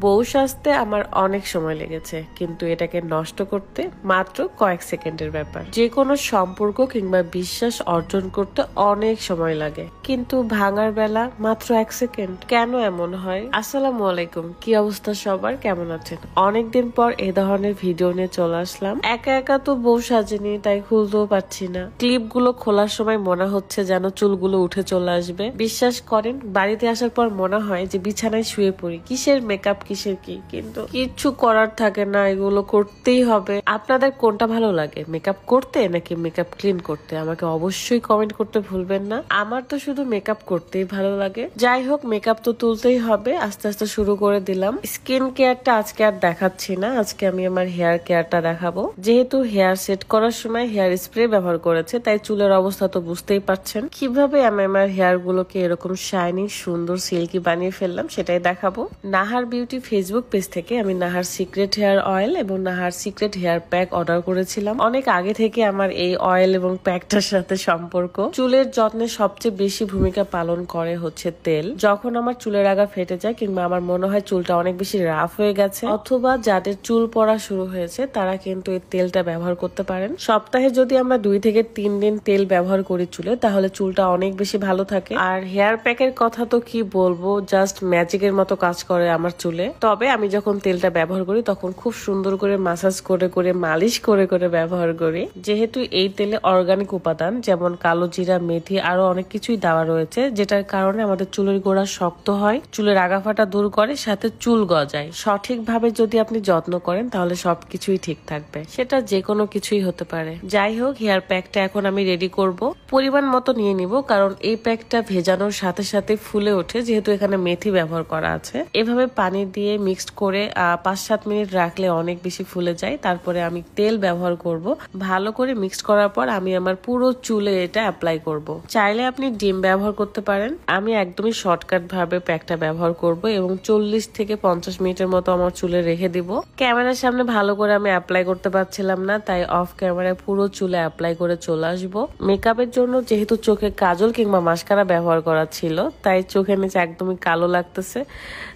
বউ সাজতে আমার অনেক সময় লেগেছে, কিন্তু এটাকে নষ্ট করতে মাত্র কয়েক সেকেন্ডের ব্যাপার। যে কোনো সম্পর্ক কিংবা বিশ্বাস অর্জন করতে অনেক সময় লাগে, কিন্তু ভাঙার বেলা মাত্র 1 সেকেন্ড। কেন এমন হয়? আসসালামু আলাইকুম, কি অবস্থা সবার, কেমন আছেন? অনেকদিন পর এ ধরনের ভিডিও নিয়ে চলে আসলাম। একা একা তো বউ সাজেনি, তাই খুলতেও পারছি না। ক্লিপ গুলো খোলার সময় মনে হচ্ছে যেন চুলগুলো উঠে চলে আসবে। বিশ্বাস করেন, বাড়িতে আসার পর মনে হয় যে বিছানায় শুয়ে পড়ি। কিসের মেকআপ, কিসের কি, কিন্তু কিচ্ছু করার থাকে না, এগুলো করতেই হবে। আপনাদের কোনটা ভালো লাগে, মেকআপ করতে নাকি মেকআপ ক্লিন করতে? আমাকে অবশ্যই কমেন্ট করতে ভুলবেন না। আমার তো শুধু মেকআপ করতেই ভালো লাগে। যাই হোক, মেকআপ তো তুলতেই হবে। আস্তে আস্তে শুরু করে দিলাম। স্কিন কেয়ারটা আজকে আর দেখাচ্ছি না, আজকে আমি আমার হেয়ার কেয়ারটা দেখাবো। যেহেতু হেয়ার সেট করার সময় হেয়ার স্প্রে ব্যবহার করেছে, তাই চুলের অবস্থা তো বুঝতেই পারছেন। কিভাবে আমি আমার হেয়ার গুলোকে এরকম শাইনি, সুন্দর, সিল্কি বানিয়ে ফেললাম সেটাই দেখাবো। নাহার বিউটি ফেসবুক পেজ থেকে আমি নাহার সিক্রেট হেয়ার অয়েল এবং Nahar secret hair pack order করেছিলাম। অনেক আগে থেকে আমার এই অয়েল এবং প্যাকটার সাথে সম্পর্ক। চুলের যত্নে সবচেয়ে বেশি ভূমিকা পালন করে হচ্ছে তেল। যখন আমার চুলের আগা ফেটে যায় কিংবা আমার মনে হয় চুলটা অনেক বেশি রাফ হয়ে গেছে, অথবা যাদের চুল পড়া শুরু হয়েছে, তারা কিন্তু এই তেলটা ব্যবহার করতে পারেন। সপ্তাহে যদি আমরা 2 থেকে 3 দিন তেল ব্যবহার করি চুলে, তাহলে চুলটা অনেক বেশি ভালো থাকে। আর হেয়ার প্যাকের কথা তো কি বলবো, জাস্ট ম্যাজিকের মতো কাজ করে আমার চুলে। তবে আমি যখন তেলটা ব্যবহার করি তখন খুব সুন্দর করে মাসাজ করে করে, মালিশ করে করে ব্যবহার করি। যেহেতু এই তেলে অর্গানিক উপাদান যেমন কালো জিরা, মেথি, আরো অনেক কিছুই দেওয়া রয়েছে, যেটার কারণে আমাদের চুলের গোড়া শক্ত হয়, চুলের আগাফাটা দূর করে, সাথে চুল গজায়। সঠিকভাবে যদি আপনি যত্ন করেন তাহলে সবকিছুই ঠিক থাকবে। সেটা যে কোনো কিছুই হতে পারে। যাই হোক, হেয়ার প্যাকটা এখন আমি রেডি করব। পরিমাণ মতো নিয়ে নিব, কারণ এই প্যাকটা ভেজানোর সাথে সাথে ফুলে ওঠে, যেহেতু এখানে মেথি ব্যবহার করা আছে। এভাবে পানি দিয়ে মিক্সড করে 5-7 মিনিট রাখলে অনেক বেশি ফুলে যায়। তারপরে আমি তেল ব্যবহার করব। ভালো করে মিক্সড করার পর আমি আমার পুরো চুলে এটা অ্যাপ্লাই করব। চাইলে আপনি ডিম ব্যবহার করতে পারেন। আমি একদমই শর্টকাট ভাবে প্যাকটা ব্যবহার করব এবং 40 থেকে 50 মিনিটের মতো আমার চুলে রেখে দিব। ক্যামেরার সামনে ভালো করে আমি অ্যাপ্লাই করতে পারছিলাম না, তাই অফ ক্যামেরায় পুরো চুলে অ্যাপ্লাই করে চলে আসবো। মেকআপের জন্য যেহেতু চোখে কাজল কিংবা মাস্কারা ব্যবহার করা ছিল, তাই চোখের নিচে একদমই কালো লাগতেছে,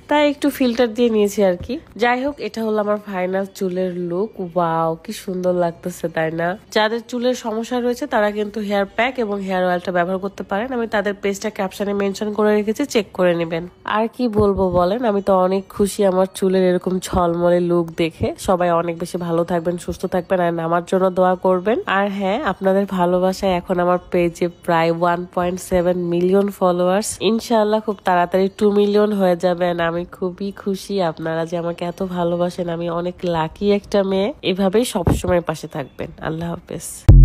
তাই একটু ফিল্টার দিয়ে নিয়েছি আর কি। যাই হোক, এটা হলো আমার ফাইনাল চুলের লুক। ওয়াও, কি সুন্দর লাগতেছে, তাই না? যাদের চুলের সমস্যা রয়েছে তারা কিন্তু হেয়ার প্যাক এবং হেয়ার অয়েলটা ব্যবহার করতে পারেন। আমি তাদের পেজটা ক্যাপশনে মেনশন করে রেখেছি, চেক করে নেবেন। আর কি বলবো বলেন, আমি তো অনেক খুশি আমার চুলের এরকম ঝলমলে লুক দেখে। সবাই অনেক বেশি ভালো থাকবেন, সুস্থ থাকবেন, আর আমার জন্য দোয়া করবেন। আর হ্যাঁ, আপনাদের ভালোবাসায় এখন আমার পেজে প্রায় 1.7 মিলিয়ন ফলোয়ার্স। ইনশাআল্লাহ খুব তাড়াতাড়ি 2 মিলিয়ন হয়ে যাবেন। আমি খুবই খুশি আপনারা যে আমাকে এত ভালোবাসেন। আমি অনেক লাকি একটা মেয়ে। এভাবেই সবসময় পাশে থাকবেন। আল্লাহ হাফেজ।